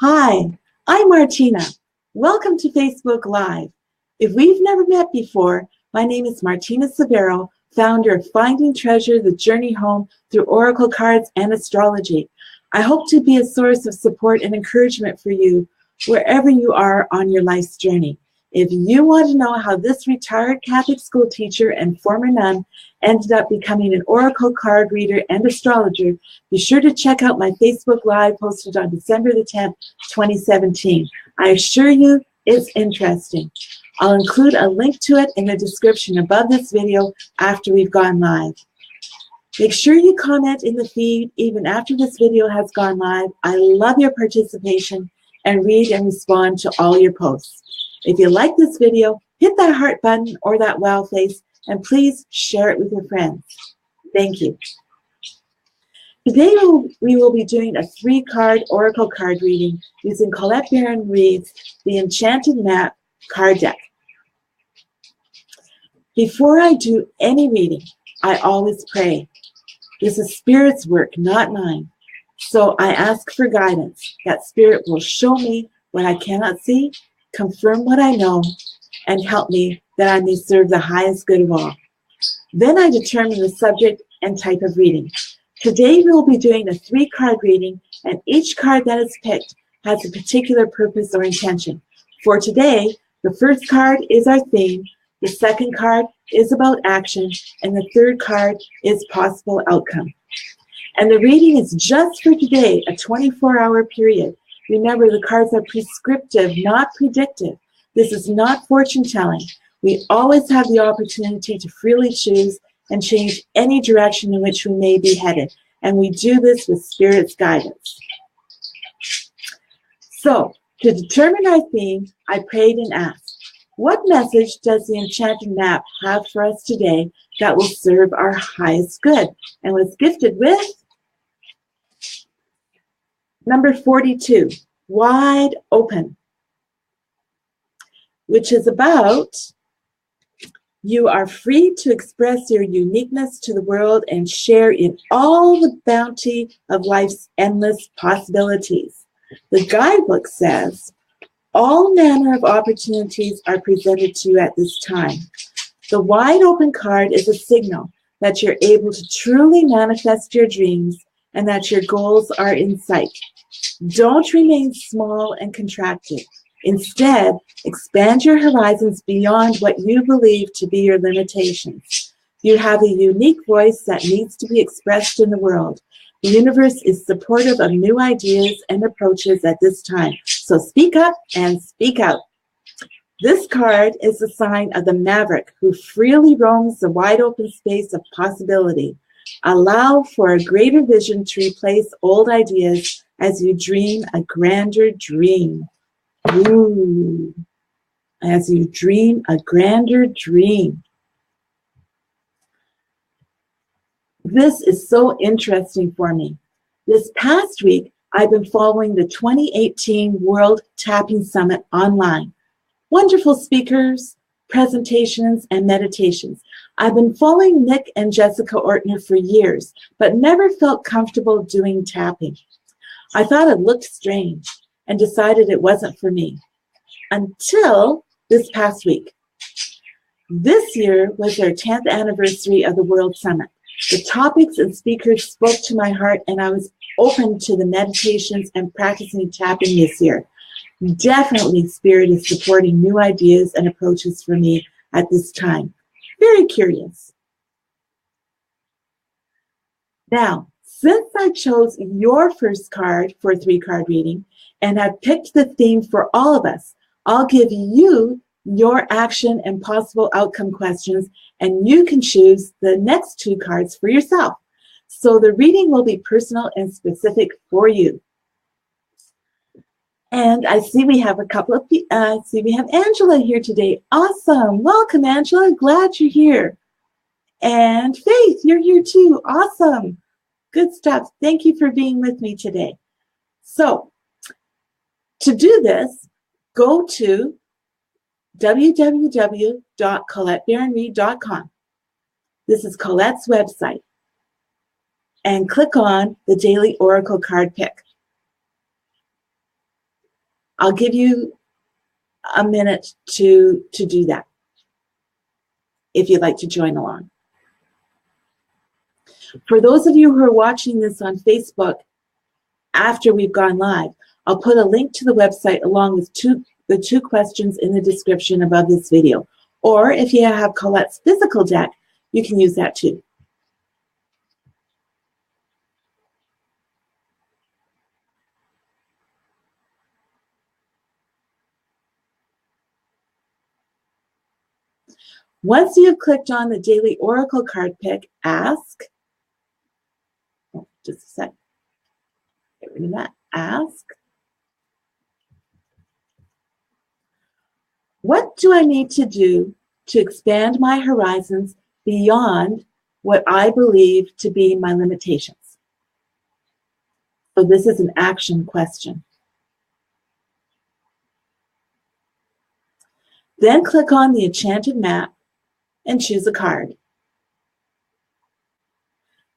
Hi, I'm Martina. Welcome to Facebook Live. If we've never met before, my name is Martina Severo, founder of Finding Treasure, The Journey Home through Oracle Cards and Astrology. I hope to be a source of support and encouragement for you wherever you are on your life's journey. If you want to know how this retired Catholic school teacher and former nun ended up becoming an oracle card reader and astrologer, be sure to check out my Facebook Live posted on December the 10th, 2017. I assure you it's interesting. I'll include a link to it in the description above this video after we've gone live. Make sure you comment in the feed even after this video has gone live. I love your participation and read and respond to all your posts. If you like this video, hit that heart button or that wow face, and please share it with your friends. Thank you. Today we will be doing a 3-card oracle card reading using Colette Baron-Reid's The Enchanted Map card deck. Before I do any reading, I always pray. This is Spirit's work, not mine. So I ask for guidance, that Spirit will show me what I cannot see, confirm what I know, and help me that I may serve the highest good of all. Then I determine the subject and type of reading. Today we will be doing a 3-card reading, and each card that is picked has a particular purpose or intention. For today, the first card is our theme, the second card is about action, and the third card is possible outcome. And the reading is just for today, a 24-hour period. Remember, the cards are prescriptive, not predictive. This is not fortune telling. We always have the opportunity to freely choose and change any direction in which we may be headed. And we do this with Spirit's guidance. So, to determine our theme, I prayed and asked, what message does the Enchanted Map have for us today that will serve our highest good? And was gifted with number 42, Wide Open, which is about you are free to express your uniqueness to the world and share in all the bounty of life's endless possibilities. The guidebook says, all manner of opportunities are presented to you at this time. The Wide Open card is a signal that you're able to truly manifest your dreams and that your goals are in sight. Don't remain small and contracted. Instead, expand your horizons beyond what you believe to be your limitations. You have a unique voice that needs to be expressed in the world. The universe is supportive of new ideas and approaches at this time. So speak up and speak out. This card is the sign of the maverick who freely roams the wide open space of possibility. Allow for a greater vision to replace old ideas as you dream a grander dream. Ooh. As you dream a grander dream. This is so interesting for me. This past week, I've been following the 2018 World Tapping Summit online. Wonderful speakers, presentations, and meditations. I've been following Nick and Jessica Ortner for years, but never felt comfortable doing tapping. I thought it looked strange and decided it wasn't for me until this past week. This year was their 10th anniversary of the World Summit. The topics and speakers spoke to my heart, and I was open to the meditations and practicing tapping this year. Definitely, Spirit is supporting new ideas and approaches for me at this time. Very curious. Now, since I chose your first card for a 3-card reading and have picked the theme for all of us, I'll give you your action and possible outcome questions, and you can choose the next 2 cards for yourself. So the reading will be personal and specific for you. And I see we have a couple of, we have Angela here today. Awesome. Welcome, Angela. Glad you're here. And Faith, you're here too. Awesome. Good stuff. Thank you for being with me today. So to do this, go to www.colettebaronreid.com. This is Colette's website. And click on the Daily Oracle Card Pick. I'll give you a minute to do that if you'd like to join along. For those of you who are watching this on Facebook after we've gone live, I'll put a link to the website along with the two questions in the description above this video. Or if you have Colette's physical deck, you can use that too. Once you've clicked on the Daily Oracle card pick, ask, oh, just a sec, get rid of that, ask, what do I need to do to expand my horizons beyond what I believe to be my limitations? So this is an action question. Then click on the Enchanted Map and choose a card.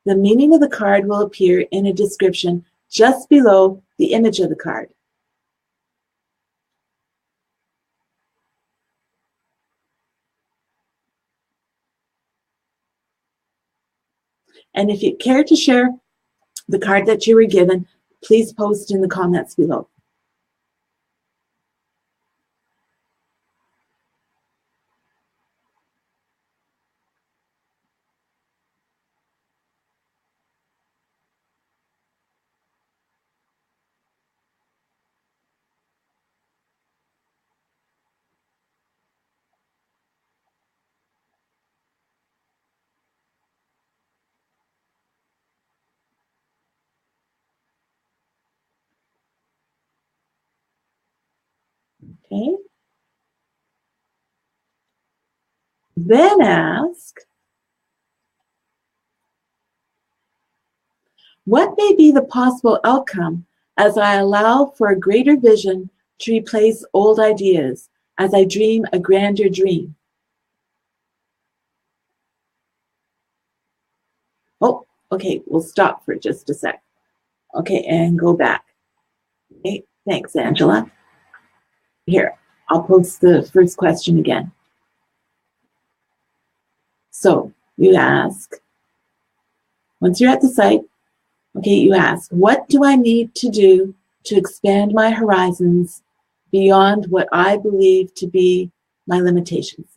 The meaning of the card will appear in a description just below the image of the card. And if you care to share the card that you were given, please post in the comments below. Okay. Then ask, what may be the possible outcome as I allow for a greater vision to replace old ideas as I dream a grander dream? Oh, okay, we'll stop for just a sec. Okay, and go back. Okay, thanks, Angela. Here, I'll post the first question again. So you ask, once you're at the site, okay, you ask, what do I need to do to expand my horizons beyond what I believe to be my limitations?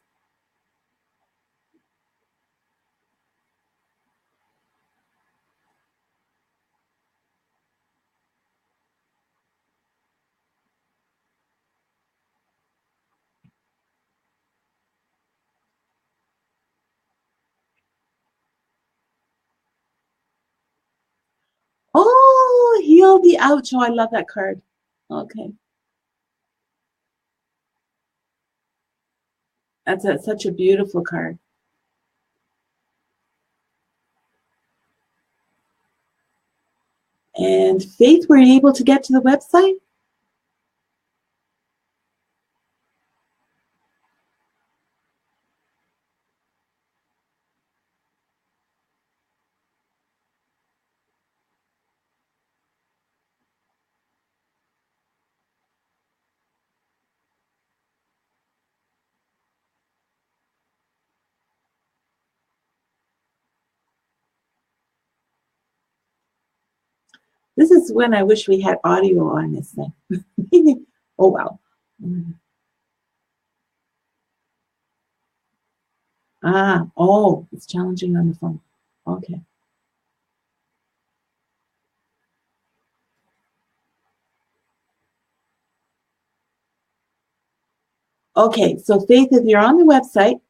Oh, heal the ouch. Oh, I love that card. Okay. That's such a beautiful card. And Faith, were you able to get to the website? This is when I wish we had audio on this thing. Oh, wow. Ah, oh, it's challenging on the phone. Okay. Okay, so Faith, if you're on the website,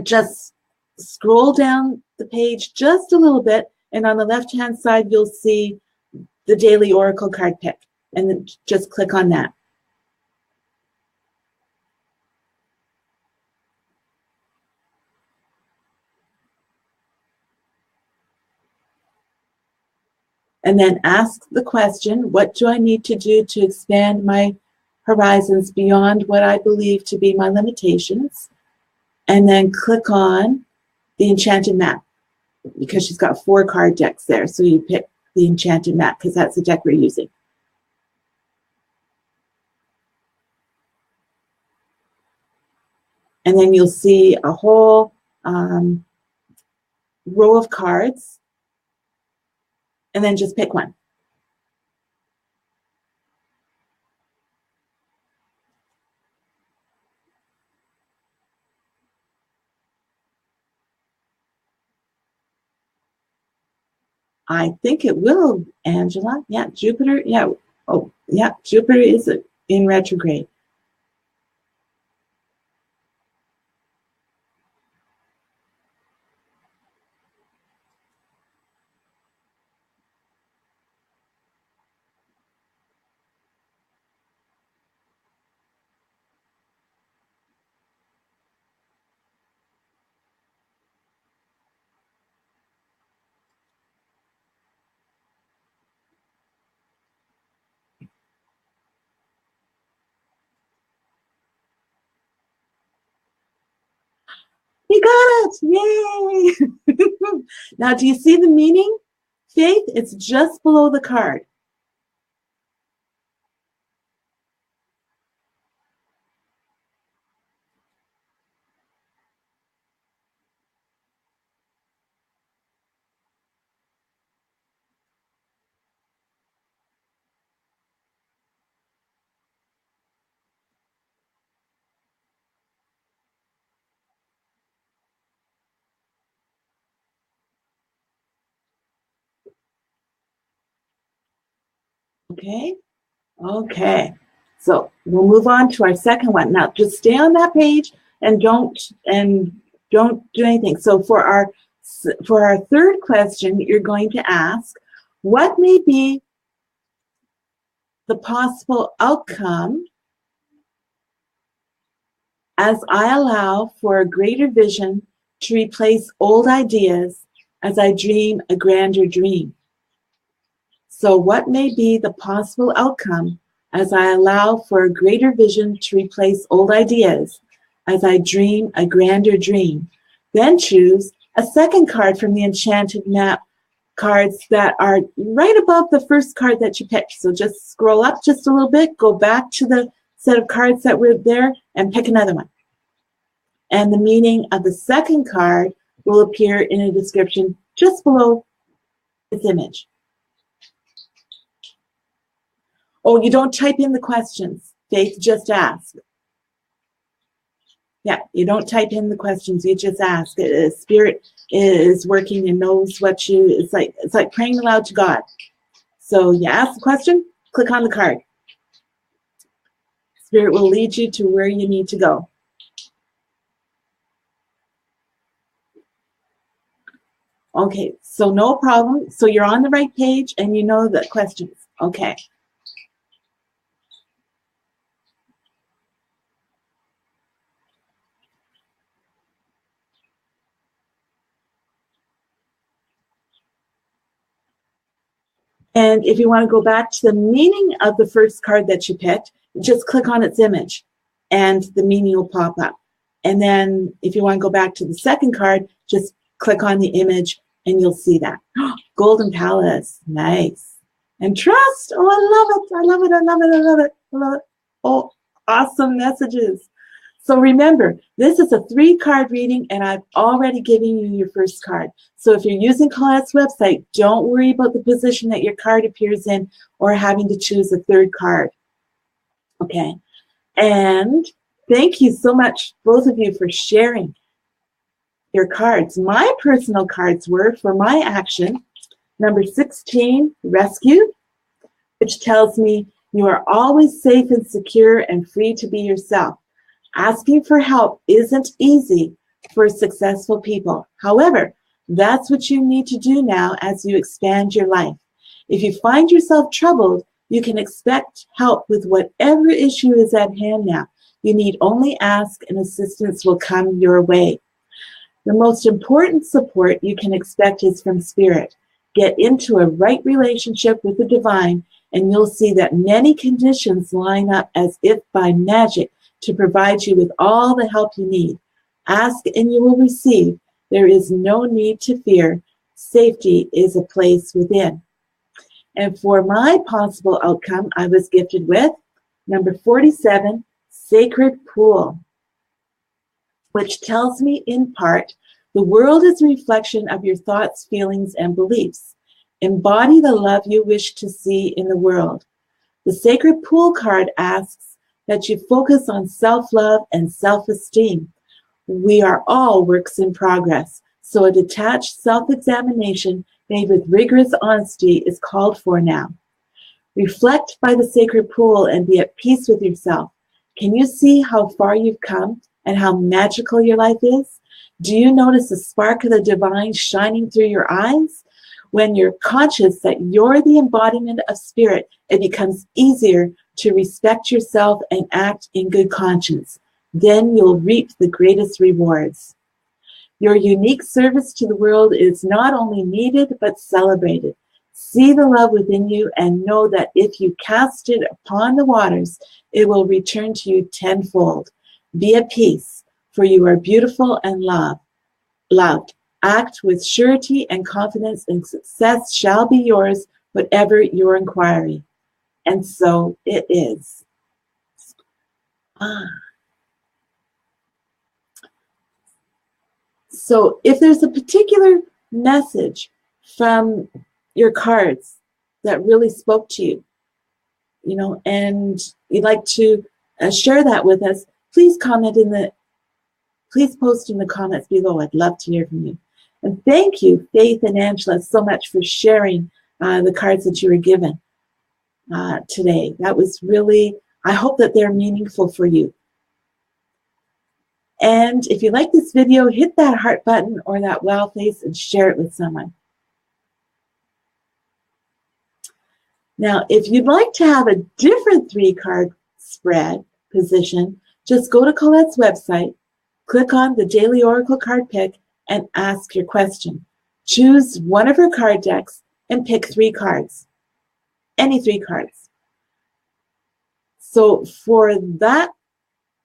just scroll down the page just a little bit, and on the left-hand side, you'll see the Daily Oracle card pick, and then just click on that. And then ask the question, what do I need to do to expand my horizons beyond what I believe to be my limitations? And then click on the Enchanted Map, because she's got 4 card decks there. So you pick the Enchanted Map because that's the deck we're using. And then you'll see a whole row of cards, and then just pick one. I think it will, Angela. Yeah, Jupiter. Yeah. Oh, yeah, Jupiter is in retrograde. You got it! Yay! Now, do you see the meaning? Faith, it's just below the card. Okay? Okay. So we'll move on to our second one. Now, just stay on that page and don't do anything. So for our third question, you're going to ask, what may be the possible outcome as I allow for a greater vision to replace old ideas as I dream a grander dream? So what may be the possible outcome as I allow for a greater vision to replace old ideas as I dream a grander dream? Then choose a second card from the Enchanted Map cards that are right above the first card that you picked. So just scroll up just a little bit, go back to the set of cards that were there, and pick another one. And the meaning of the second card will appear in a description just below its image. Oh, you don't type in the questions, Faith, just ask. Yeah, you don't type in the questions, you just ask. Spirit is working and knows what you, it's like praying aloud to God. So you ask the question, click on the card. Spirit will lead you to where you need to go. Okay, so no problem. So you're on the right page and you know the questions. Okay. And if you want to go back to the meaning of the first card that you picked, just click on its image and the meaning will pop up. And then if you want to go back to the second card, just click on the image and you'll see that. Golden Palace, nice. And trust, oh, I love it, I love it, I love it, I love it, I love it. Oh, awesome messages. So remember, this is a 3-card reading and I've already given you your first card. So if you're using Colette's website, don't worry about the position that your card appears in or having to choose a 3rd card. Okay, and thank you so much, both of you, for sharing your cards. My personal cards were, for my action, number 16, Rescue, which tells me you are always safe and secure and free to be yourself. Asking for help isn't easy for successful people. However, that's what you need to do now as you expand your life. If you find yourself troubled, you can expect help with whatever issue is at hand now. You need only ask and assistance will come your way. The most important support you can expect is from Spirit. Get into a right relationship with the divine and you'll see that many conditions line up as if by magic to provide you with all the help you need. Ask and you will receive. There is no need to fear. Safety is a place within. And for my possible outcome, I was gifted with number 47, Sacred Pool. which tells me in part, the world is a reflection of your thoughts, feelings, and beliefs. Embody the love you wish to see in the world. The Sacred Pool card asks that you focus on self-love and self-esteem. We are all works in progress, so a detached self-examination made with rigorous honesty is called for now. Reflect by the Sacred Pool and be at peace with yourself. Can you see how far you've come and how magical your life is? Do you notice the spark of the divine shining through your eyes? When you're conscious that you're the embodiment of spirit, it becomes easier to respect yourself and act in good conscience. Then you'll reap the greatest rewards. Your unique service to the world is not only needed, but celebrated. See the love within you and know that if you cast it upon the waters, it will return to you tenfold. Be at peace, for you are beautiful and loved. Act with surety and confidence, and success shall be yours, whatever your inquiry. And so it is. So if there's a particular message from your cards that really spoke to you, and you'd like to share that with us, please post in the comments below. I'd love to hear from you. And thank you, Faith and Angela, so much for sharing the cards that you were given today. That was really, I hope that they're meaningful for you. And if you like this video, hit that heart button or that wow face and share it with someone. Now, if you'd like to have a different 3-card spread position, just go to Colette's website, click on the Daily Oracle card pick, and ask your question. Choose one of her card decks and pick 3 cards, any 3 cards. So for that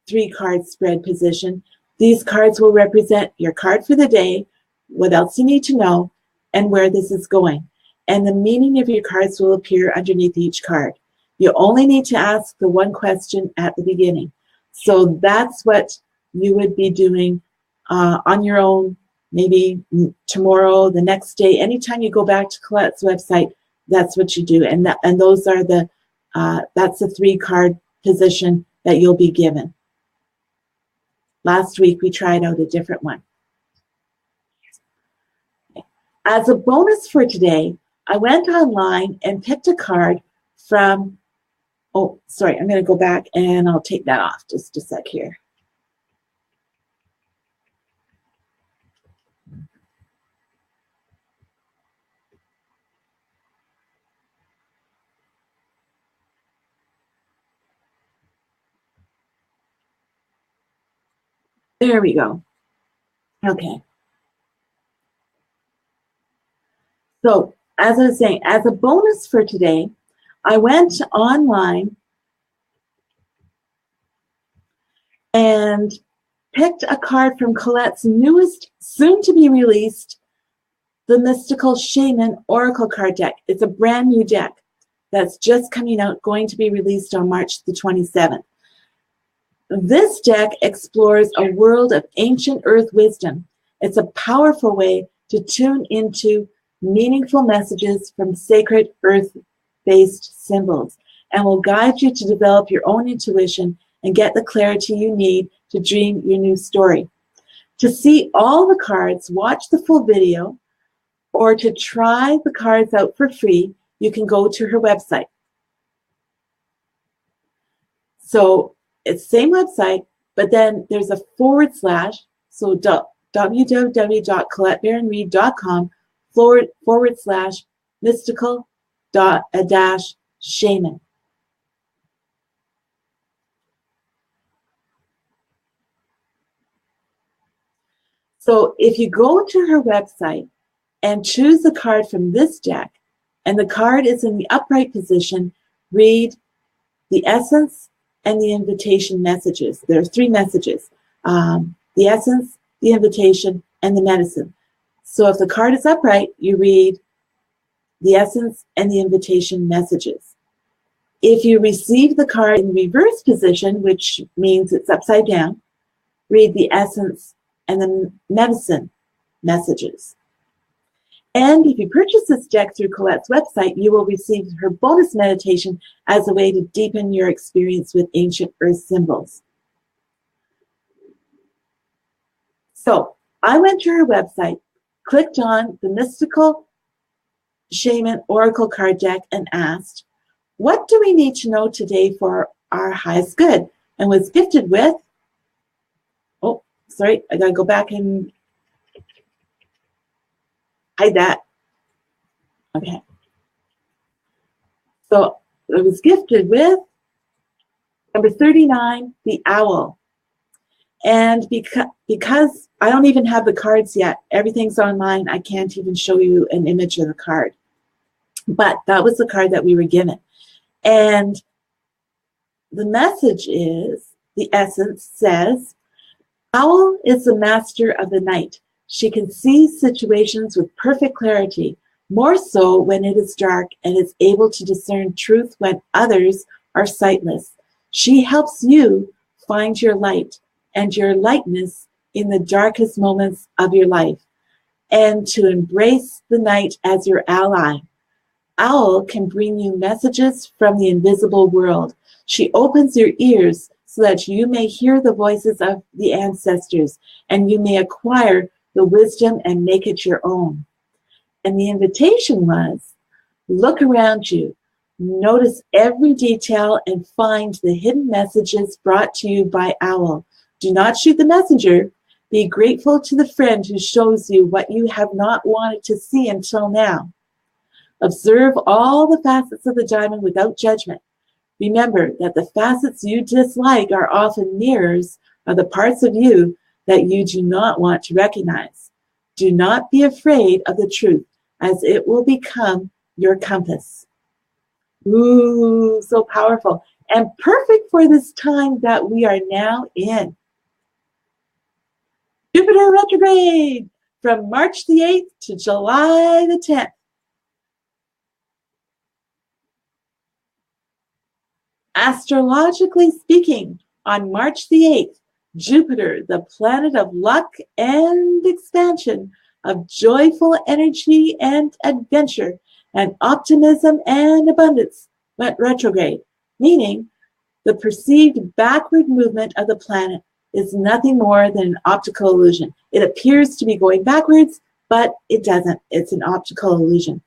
3-card spread position, these cards will represent your card for the day, what else you need to know, and where this is going. And the meaning of your cards will appear underneath each card. You only need to ask the one question at the beginning. So that's what you would be doing on your own, maybe tomorrow, the next day, anytime you go back to Colette's website, that's what you do. And those are that's the 3-card position that you'll be given. Last week, we tried out a different one. As a bonus for today, I went online and picked a card from, oh, sorry, I'm going to go back and I'll take that off just a sec here. There we go. Okay. So, as I was saying, as a bonus for today, I went online and picked a card from Colette's newest, soon-to-be-released, The Mystical Shaman Oracle card deck. It's a brand new deck that's just coming out, going to be released on March the 27th. This deck explores a world of ancient earth wisdom. It's a powerful way to tune into meaningful messages from sacred earth-based symbols and will guide you to develop your own intuition and get the clarity you need to dream your new story. To see all the cards, watch the full video, or to try the cards out for free, you can go to her website. So it's the same website, but then there's a /, so www.ColetteBaron-Reid.com /mystical-shaman. So if you go to her website and choose the card from this deck, and the card is in the upright position, read the essence and the invitation messages. There are 3 messages, the essence, the invitation, and the medicine. So if the card is upright, you read the essence and the invitation messages. If you receive the card in reverse position, which means it's upside down, read the essence and the medicine messages. And if you purchase this deck through Colette's website, you will receive her bonus meditation as a way to deepen your experience with ancient earth symbols. So I went to her website, clicked on the Mystical Shaman Oracle card deck and asked, what do we need to know today for our highest good? And was gifted with, oh, sorry, I gotta go back and hide that. Okay. So I was gifted with number 39, the owl. And because I don't even have the cards yet, everything's online, I can't even show you an image of the card. But that was the card that we were given. And the message is, the essence says, owl is the master of the night. She can see situations with perfect clarity, more so when it is dark, and is able to discern truth when others are sightless. She helps you find your light and your lightness in the darkest moments of your life, and to embrace the night as your ally. Owl can bring you messages from the invisible world. She opens your ears so that you may hear the voices of the ancestors, and you may acquire the wisdom and make it your own. And the invitation was, look around you, notice every detail, and find the hidden messages brought to you by Owl. Do not shoot the messenger. Be grateful to the friend who shows you what you have not wanted to see until now. Observe all the facets of the diamond without judgment. Remember that the facets you dislike are often mirrors of the parts of you that you do not want to recognize. Do not be afraid of the truth, as it will become your compass. Ooh, so powerful and perfect for this time that we are now in. Jupiter retrograde from March the 8th to July the 10th. Astrologically speaking, on March the 8th, Jupiter, the planet of luck and expansion, of joyful energy and adventure, and optimism and abundance, went retrograde, meaning the perceived backward movement of the planet is nothing more than an optical illusion. It appears to be going backwards, but it doesn't. It's an optical illusion.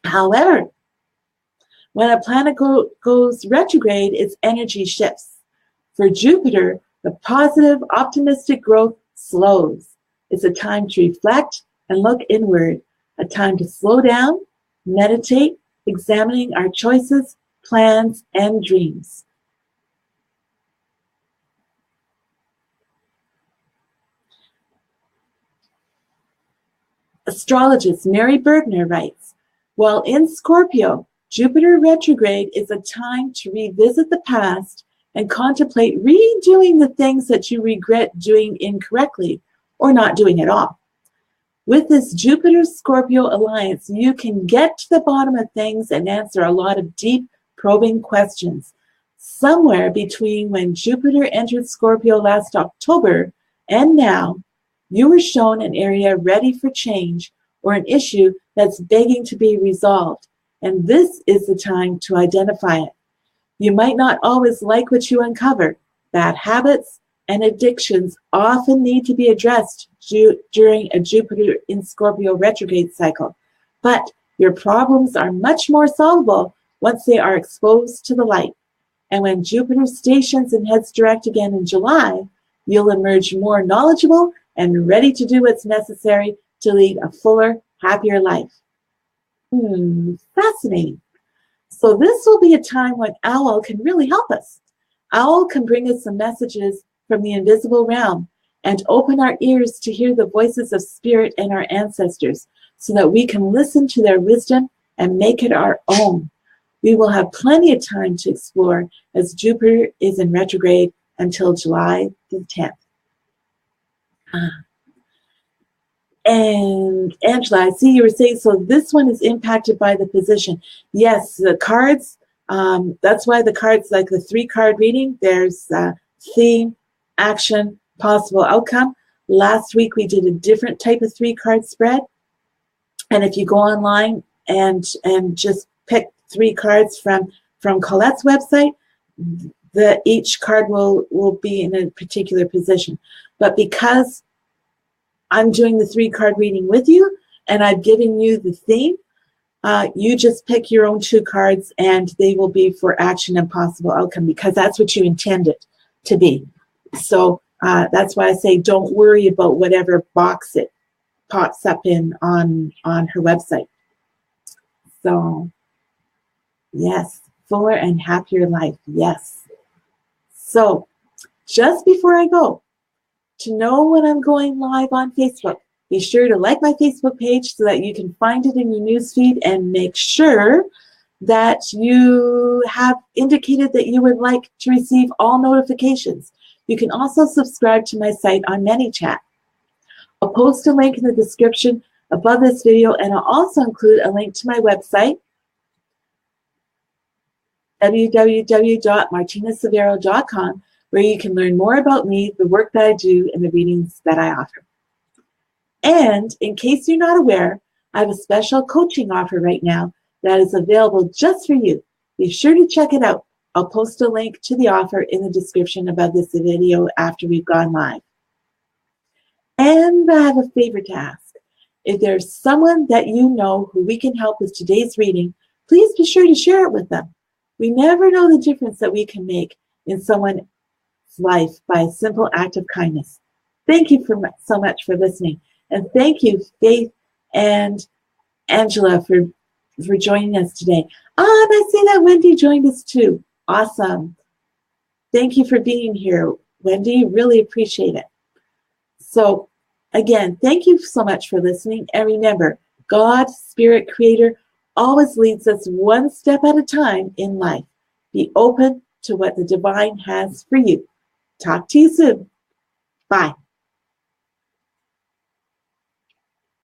However, when a planet goes retrograde, its energy shifts. For Jupiter, the positive, optimistic growth slows. It's a time to reflect and look inward, a time to slow down, meditate, examining our choices, plans, and dreams. Astrologist Mary Bergner writes, while in Scorpio, Jupiter retrograde is a time to revisit the past and contemplate redoing the things that you regret doing incorrectly or not doing at all. With this Jupiter-Scorpio alliance, you can get to the bottom of things and answer a lot of deep, probing questions. Somewhere between when Jupiter entered Scorpio last October and now, you were shown an area ready for change or an issue that's begging to be resolved. And this is the time to identify it. You might not always like what you uncover. Bad habits and addictions often need to be addressed during a Jupiter in Scorpio retrograde cycle. But your problems are much more solvable once they are exposed to the light. And when Jupiter stations and heads direct again in July, you'll emerge more knowledgeable and ready to do what's necessary to lead a fuller, happier life. Fascinating. So this will be a time when Owl can really help us. Owl can bring us some messages from the invisible realm and open our ears to hear the voices of spirit and our ancestors so that we can listen to their wisdom and make it our own. We will have plenty of time to explore as Jupiter is in retrograde until July the 10th. And Angela, I see you were saying, so this one is impacted by the position. Yes, the cards, that's why the cards, like the 3-card reading, there's theme, action, possible outcome. Last week we did a different type of 3-card spread. And if you go online and just pick 3 cards from Colette's website, each card will be in a particular position. But because I'm doing the 3-card reading with you and I've given you the theme, you just pick your own 2 cards and they will be for action and possible outcome, because that's what you intended to be. So that's why I say don't worry about whatever box it pops up in on her website. So yes, fuller and happier life. Yes. So just before I go, to know when I'm going live on Facebook, be sure to like my Facebook page so that you can find it in your newsfeed, and make sure that you have indicated that you would like to receive all notifications. You can also subscribe to my site on ManyChat. I'll post a link in the description above this video, and I'll also include a link to my website, www.martinasevero.com, where you can learn more about me, the work that I do, and the readings that I offer. And in case you're not aware, I have a special coaching offer right now that is available just for you. Be sure to check it out. I'll post a link to the offer in the description above this video after we've gone live. And I have a favor to ask. If there's someone that you know who we can help with today's reading, please be sure to share it with them. We never know the difference that we can make in someone's life by a simple act of kindness. Thank you so much for listening. And thank you, Faith and Angela, for joining us today. And I see that Wendy joined us too. Awesome. Thank you for being here, Wendy. Really appreciate it. So again, thank you so much for listening. And remember, God, Spirit, Creator, always leads us one step at a time in life. Be open to what the divine has for you. Talk to you soon. Bye.